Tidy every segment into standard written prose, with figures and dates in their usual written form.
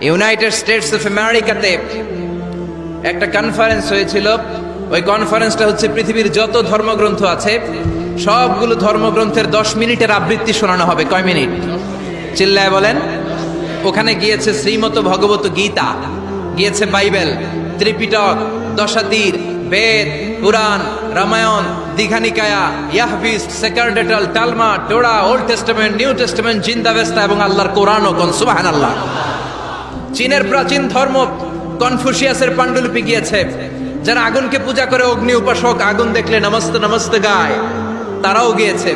United states of আমেরিকাতে একটা conference হয়েছিল। ওই কনফারেন্সটা হচ্ছে পৃথিবীর যত ধর্মগ্রন্থ আছে সবগুলো ধর্মগ্রন্থের 10 মিনিটের আবৃত্তি শোনানো হবে। কয় মিনিট? চিল্লায় বলেন। ওখানে গিয়েছে শ্রীমত ভগবত গীতা, গিয়েছে বাইবেল, ত্রিপিটক, দশাতীর, বেদ, পুরাণ, রামায়ণ, দীঘানিকায়া, ইয়াহবিস, সেকারডেটাল, Talmud, Torah, old testament, new testament, Zend Avesta এবং আল্লাহর কোরআনও। কোন সুবহানাল্লাহ। চীনের প্রাচীন ধর্ম কনফুসিয়াসের পাণ্ডুলিপি গিয়েছে। যারা আগুনকে পূজা করে, অগ্নি উপাসক, আগুন দেখলে নমস্তে নমস্তে গায়, তারাও গিয়েছে।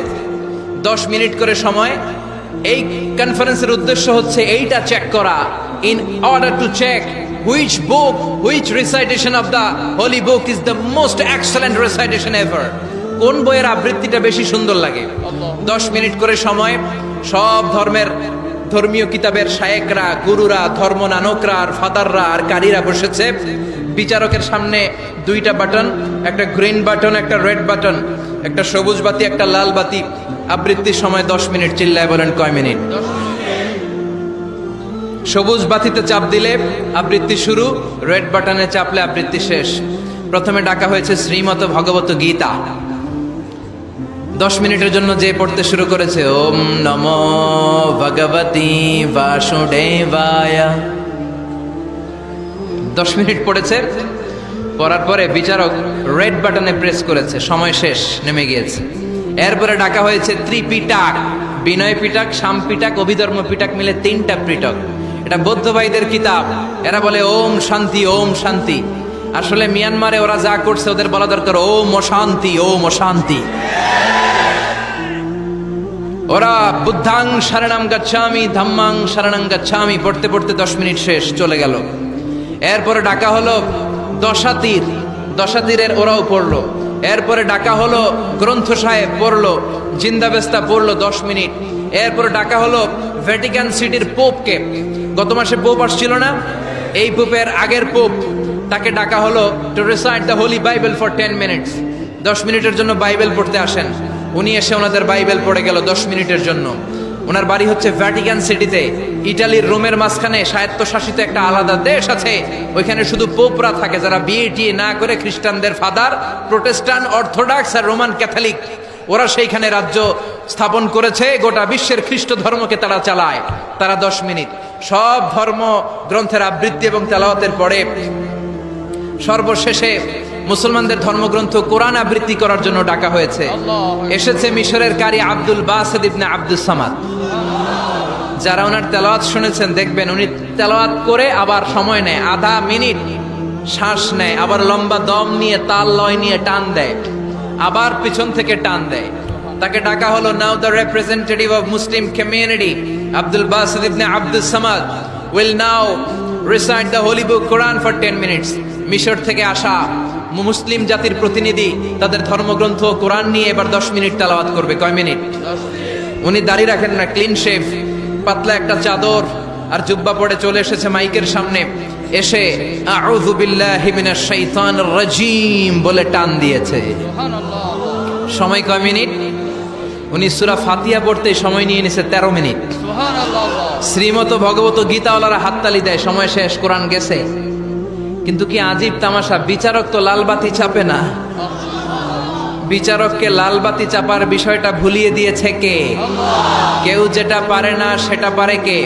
10 মিনিট করে সময়। এই কনফারেন্সের উদ্দেশ্য হচ্ছে এইটা চেক করা, in order to check which book, which recitation of the holy book is the most excellent recitation ever. কোন বইয়ের আবৃত্তিটা বেশি সুন্দর লাগে। 10 মিনিট করে সময়। সব ধর্মের ধর্মীয় কিতাবের শায়েকরা, গুরুরা, ধর্ম নানকরা আর ফাদাররা আর কারীরা বসেছে। বিচারকের সামনে 2টা বাটন, একটা গ্রিন বাটন, একটা রেড বাটন, একটা সবুজ বাতি, একটা লাল বাতি। আবৃত্তির সময় 10 মিনিট। চিল্লায় বলেন কয় মিনিট? সবুজ বাতিতে চাপ দিলে আবৃত্তি শুরু, রেড বাটনে চাপলে আবৃত্তি শেষ। প্রথমে ডাকা হয়েছে শ্রীমত ভগবত গীতা। 10 মিনিটের জন্য যে পড়তে শুরু করেছে, ওম নমো ভগবতি বাসুদেবায়। 10 মিনিট পড়েছে। পড়ার পরে বিচারক রেড বাটনে প্রেস করেছে, সময় শেষ, নেমে গিয়েছে। এরপরে ডাকা হয়েছে ত্রিপিটক, বিনয় পিটক, শাম পিটক, অভিধর্ম পিটক মিলে 3টা পিটক। এটা বৌদ্ধ ভাইদের কিতাব। এরা বলে ওম শান্তি, ওম শান্তি। আসলে মিয়ানমারে ওরা যা করছে ওদের বলা দরকার ওম অশান্তি, ওম অশান্তি। ওরা বুদ্ধাং শরণং গচ্ছামি, ধাম্মাং শরণং গচ্ছামি পড়তে পড়তে 10 মিনিট শেষ, চলে গেল। এরপরে ডাকা হলো দশাতীর, দশাতীরের ওরাও পড়লো। এরপরে ডাকা হলো গ্রন্থ সাহেব, পড়লো। জিন্দাবেস্তা পড়লো 10 মিনিট। এরপরে ডাকা হলো ভ্যাটিকান সিটির পোপকে। গত মাসে পোপ আসছিল না? এই পোপের আগের পোপ, তাকে ডাকা হলো to recite the Holi Bible for 10 minutes. 10 মিনিটের জন্য বাইবেল পড়তে আসেন। উনি এসে ওনাদের বাইবেল পড়ে গেল 10 মিনিটের জন্য। ওনার বাড়ি হচ্ছে ভ্যাটিকান সিটিতে, ইটালির রোমের মাঝখানে স্বায়ত্তশাসিত একটা আলাদা দেশ আছে। ওইখানে শুধু পোপরা থাকে, যারা বিয়ে টিয়ে না করে খ্রিস্টানদের ফাদার, প্রোটেস্ট্যান্ট, অর্থোডক্স আর রোমান ক্যাথলিক, ওরা সেইখানে রাজ্য স্থাপন করেছে। গোটা বিশ্বের খ্রিস্ট ধর্মকে তারা চালায়। তারা 10 মিনিট সব ধর্ম গ্রন্থের আবৃত্তি এবং তেলাওয়াতের পরে সর্বশেষে মুসলমানদের ধর্মগ্রন্থ কোরআন আবৃত্তি করার জন্য ডাকা হয়েছে। এসেছে মিশরের কারি Abdul Basit ibn Abdus Samad. যারা ওনার তেলাওয়াত শুনেছেন দেখবেন উনি তেলাওয়াত করে আবার সময় নেয়, আধা মিনিট শ্বাস নেয়, আবার লম্বা দম নিয়ে তাল লয় নিয়ে টান দেয়, আবার পিছন থেকে টান দেয়। তাকে ডাকা হলো now the representative of Muslim community Abdul Basit ibn Abdus Samad will now recite the holy book Quran for 10 minutes. মিশর থেকে আসা মুসলিম জাতির প্রতিনিধি তাদের ধর্মগ্রন্থ কোরআন নিয়ে এবার 10 মিনিট তেলাওয়াত করবে। কয় মিনিট? উনি দাড়ি রাখেন না, ক্লিন শেভ, পাতলা একটা চাদর আর জুব্বা পরে চলে এসেছে মাইকের সামনে। এসে আউযু বিল্লাহি মিনাশ শাইতানির রাজীম বলে টান দিয়েছে। সময় কয় মিনিট? উনি সূরা ফাতিহা পড়তে সময় নিয়ে নিছে 13 মিনিট। শ্রীমত ভগবত গীতাওয়ালারা হাততালি দেয়, সময় শেষ, কোরআন গেছে। কিন্তু কি আজীব তামাশা, বিচারক তো লাল বাতি চাপে না। বিচারককে লাল বাতি চাপার বিষয়টা ভুলিয়ে দিয়েছে কে? কেউ যেটা পারে না সেটা পারে কে?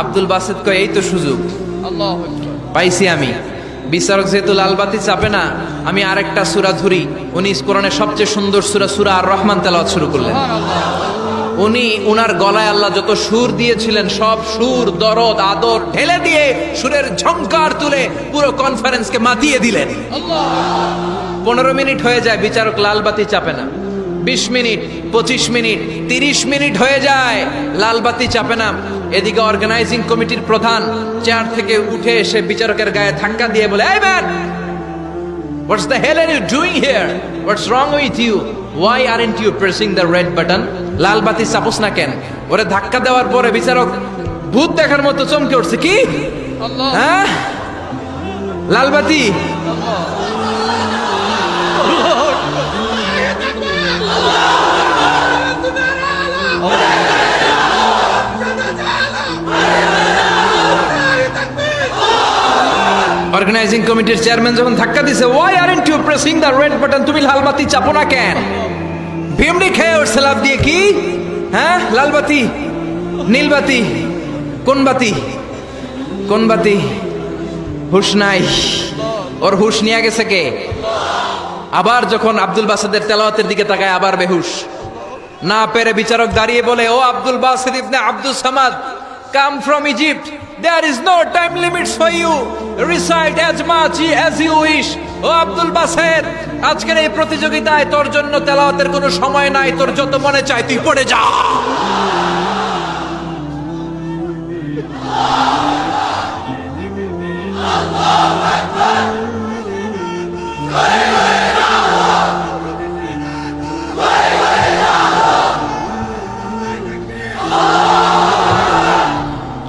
আব্দুল বাসিত কয় এই তো সুযোগ পাইছি আমি। বিচারক যেহেতু লাল বাতি চাপে না, আমি আরেকটা সূরা ধরি। উনি কোরআনের সবচেয়ে সুন্দর সূরা, সূরা আর রহমান তেলাওয়াত শুরু করলেন। উনি উনার গলায় আল্লাহ যত সুর দিয়েছিলেন সব সুর, দরদ, আদর ঢেলে দিয়ে সুরের ঝংকার তুলে পুরো কনফারেন্সকে মাতিয়ে দিলেন। 15 মিনিট হয়ে যায়, বিচারক লাল বাতি চাপে না। 20 মিনিট, 25 মিনিট, 30 মিনিট হয়ে যায়, লাল বাতি চাপে না। এদিকে অর্গানাইজিং কমিটির প্রধান চেয়ার থেকে উঠে এসে বিচারকের গায়ে ধাক্কা দিয়ে বলে, এই man, what's the hell are you doing here? What's wrong with you? Why aren't you pressing the red button? লাল বাতি চাপোস না কেন? ওরে ধাক্কা দেওয়ার পরে বিচারক ভূত দেখার মতো চমকে উঠছে। কি? হ্যাঁ, লাল বাতি। অর্গানাইজিং কমিটির চেয়ারম্যান যখন ধাক্কা দিছে, why aren't you pressing the red button, তুমি লাল বাতি চাপো না কেন? ভিমড়ি খেয়ে ওর লাফ দিয়ে কি, হ্যাঁ লাল বাতি নীল বাতি, কোন বাতি কোন বাতি? হুশ নাই, ওর হুশ নিয়ে গেছে কে? আবার যখন আব্দুল বাসেদের তেলাওয়াতের দিকে তাকায় আবার বেহুশ। না পেরে বিচারক দাঁড়িয়ে বলে, O Abdul Basit ibn Abdul Samad, come from Egypt, there is no time limits for you, recite as much as you wish. ও আব্দুল বাসেদ, আজকের এই প্রতিযোগিতায় তোর জন্য তেলাওয়াতের কোনো সময় নাই, তোর যত মনে চায় তুই পড়ে যা।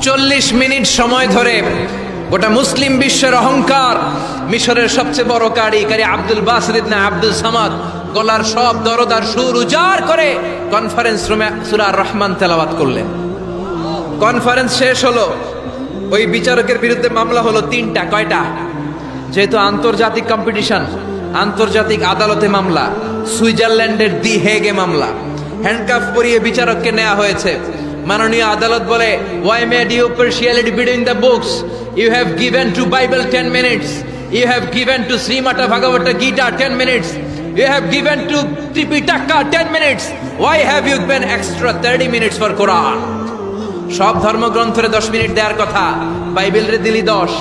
চল্লিশ মিনিট সময় ধরে গোটা মুসলিম বিশ্বের অহংকার, মিশরের সবচেয়ে বড় কারি Abdul Basit ibn Abdul Samad গলার সব দরদ আর সুর উজাড় করে কনফারেন্স রুমে সূরা আর রহমান তেলাওয়াত করলেন। কনফারেন্স শেষ হলো, ওই বিচারকের বিরুদ্ধে মামলা হলো তিনটা। কয়টা? যেহেতু আন্তর্জাতিক কম্পিটিশন, আন্তর্জাতিক আদালতে মামলা, সুইজারল্যান্ডের দি হেগে মামলা। হ্যান্ডকাফ পরিয়ে বিচারককে নেওয়া হয়েছে। মাননীয় আদালত বলে, why made you partiality between the books? You have given to Bible 10 minutes. You have given to Srimata Bhagavata Gita 10 minutes. You have given to Tripitaka 10 minutes. Why have you given extra 30 minutes for Quran? সব ধর্মগ্রন্থরে 10 minute দেওয়ার কথা, বাইবেলরে দিলি 10,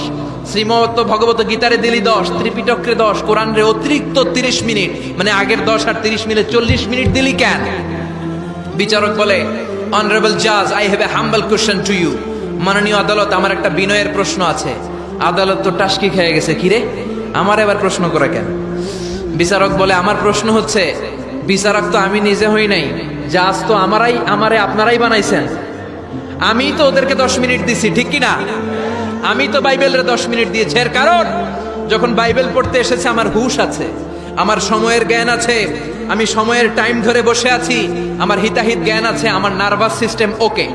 শ্রীমত ভগবত গীতারে দিলি 10, ত্রিপিটকরে 10, কোরআনরে অতিরিক্ত 30 minute, মানে আগের 10 আর 30 মিলে 40 minute দিলি কেন? বিচারক বলে, অনারেবল জাজ, I have a humble question to you. মাননীয় আদালত, আমার একটা বিনয়ের প্রশ্ন আছে। আদালত তো টাসকি খেয়ে গেছে, কিরে আমার এবার প্রশ্ন করে কেন? বিচারক বলে, আমার প্রশ্ন হচ্ছে, বিচারক তো আমি নিজে হই নাই, জাজ তো আমারে আপনারাই বানাইছেন। আমি তো ওদেরকে 10 মিনিট দিছি, ঠিক কিনা? আমি তো বাইবেলের 10 মিনিট দিয়েছি। এর কারণ, যখন বাইবেল পড়তে এসেছে আমার হুশ আছে, আমার সময়ের জ্ঞান আছে, আমি সময়ের টাইম ধরে বসে আছি, আমার হিতাহিত জ্ঞান আছে, আমার নার্ভাস সিস্টেম ওকে।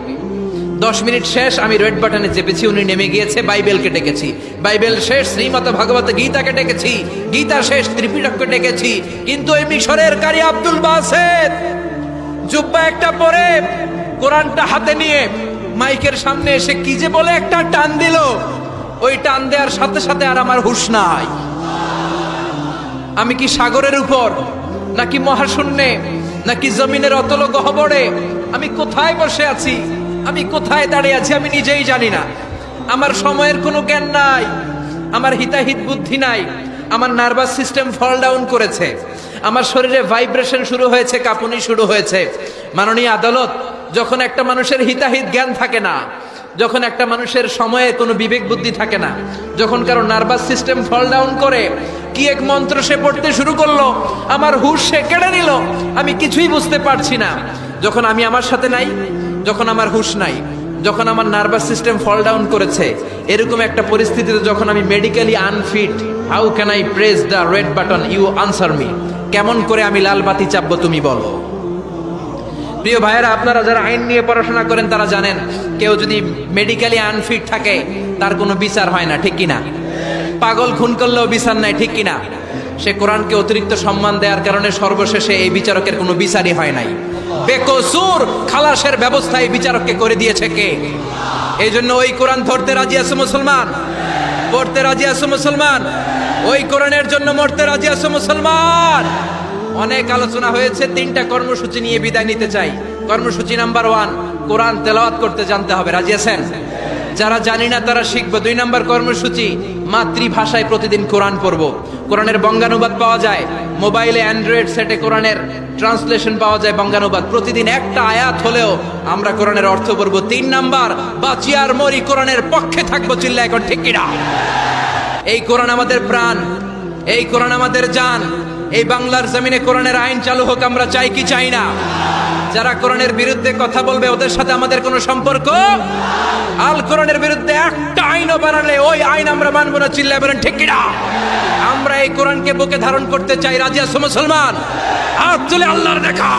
10 মিনিট শেষ, আমি রেড বাটনে চেপেছি, উনি নেমে গিয়েছে, বাইবেলকে ডেকেছি। বাইবেল শেষ, শ্রীমত ভগবত গীতাকে ডেকেছি। গীতা শেষ, ত্রিপিটককে ডেকেছি। কিন্তু এই মিশরের কারি আব্দুল বাসেদ জুব্বা একটা পরে কোরআনটা হাতে নিয়ে মাইকের সামনে এসে কি যে বলে একটা টান দিল, ওই টান দেওয়ার সাথে সাথে আর আমার হুঁশ নাই। আমি কি সাগরের উপর, নাকি মহাশূন্যে, নাকি জমিনের অতল গহ্বরে? আমি কোথায় বসে আছি, আমি কোথায় দাঁড়িয়ে আছি, আমি নিজেই জানি না। আমার সময়ের কোনো জ্ঞান নাই, আমার হিতাহিত বুদ্ধি নাই, আমার নার্ভাস সিস্টেম ফল ডাউন করেছে, আমার শরীরে ভাইব্রেশন শুরু হয়েছে, কাঁপুনি শুরু হয়েছে। মাননীয় আদালত, যখন একটা মানুষের হিতাহিত জ্ঞান থাকে না, যখন একটা মানুষের সময়ে কোনো বিবেক বুদ্ধি থাকে না, যখন কারো নার্ভাস সিস্টেম ফল ডাউন করে, কি এক মন্ত্র সে পড়তে শুরু করলো, আমার হুঁশ সে কেড়ে নিল, আমি কিছুই বুঝতে পারছি না। যখন আমি আমার সাথে নাই, যখন আমার হুঁশ নাই, যখন আমার নার্ভাস সিস্টেম ফল ডাউন করেছে, এরকম একটা পরিস্থিতিতে যখন আমি medically unfit, how can I press the red button? You answer me. কেমন করে আমি লাল বাতি চাপবো তুমি বলো? প্রিয় ভাইয়েরা, আপনারা যারা আইন নিয়ে পড়াশোনা করেন তারা জানেন, কেউ যদি মেডিকেলি আনফিট থাকে তার কোনো বিচার হয় না, ঠিক কিনা? পাগল খুন করলেও বিচার নাই, ঠিক কিনা? সে কোরআনকে অতিরিক্ত সম্মান দেওয়ার কারণে সর্বশেষে এই বিচারকের কোনো বিচারই হয় নাই। বেকসুর খালাসের ব্যবস্থা এই বিচারককে করে দিয়েছে কে? এই জন্য ওই কোরআন ধরতে রাজি আছে মুসলমান, পড়তে রাজি আছে মুসলমান, ওই কোরআনের জন্য মরতে রাজি আছে মুসলমান। অনেক আলোচনা হয়েছে, 3টা কর্মসূচি নিয়ে বিদায় নিতে চাই। কর্মসূচি নাম্বার 1, কোরআন তেলাওয়াত করতে জানতে হবে। রাজি আছেন? যারা জানি না তারা শিখবো। 2 নম্বর কর্মসূচি, মাতৃভাষায় প্রতিদিন কোরআন পড়বো। কোরআনের বঙ্গানুবাদ পাওয়া যায় মোবাইলে, অ্যান্ড্রয়েড সেটে কোরআনের ট্রান্সলেশন পাওয়া যায়, বঙ্গানুবাদ। প্রতিদিন একটা আয়াত হলেও আমরা কোরআনের অর্থ পড়বো। 3 নাম্বার, বাঁচি আর মরি কোরআনের পক্ষে থাকবো। চিল্লা এখন ঠিক কিনা? এই কোরআন আমাদের প্রাণ, এই কোরআন আমাদের জান। এই বাংলার জমিনে কোরআনের আইন চালু হোক, আমরা চাই কি চাই না? যারা কোরআনের বিরুদ্ধে কথা বলবে ওদের সাথে আমাদের কোনো সম্পর্ক। আল কোরআনের বিরুদ্ধে একটা আইনও বানালে ওই আইন আমরা মানবো না। চিল্লায় বলেন ঠিক কিনা? আমরা এই কোরআনকে বুকে ধারণ করতে চাই। রাজি আছো মুসলমান? হাত তুলে আল্লাহর দেখা।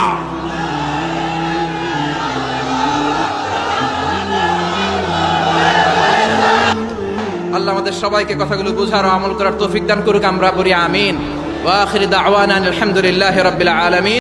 আল্লাহ আমাদের সবাইকে কথাগুলো বোঝার ও আমল করার তৌফিক দান করুক, আমরা বলি আমিন। ওয়া আখিরু দাওয়ানা আলহামদুলিল্লাহি রাব্বিল আলামিন।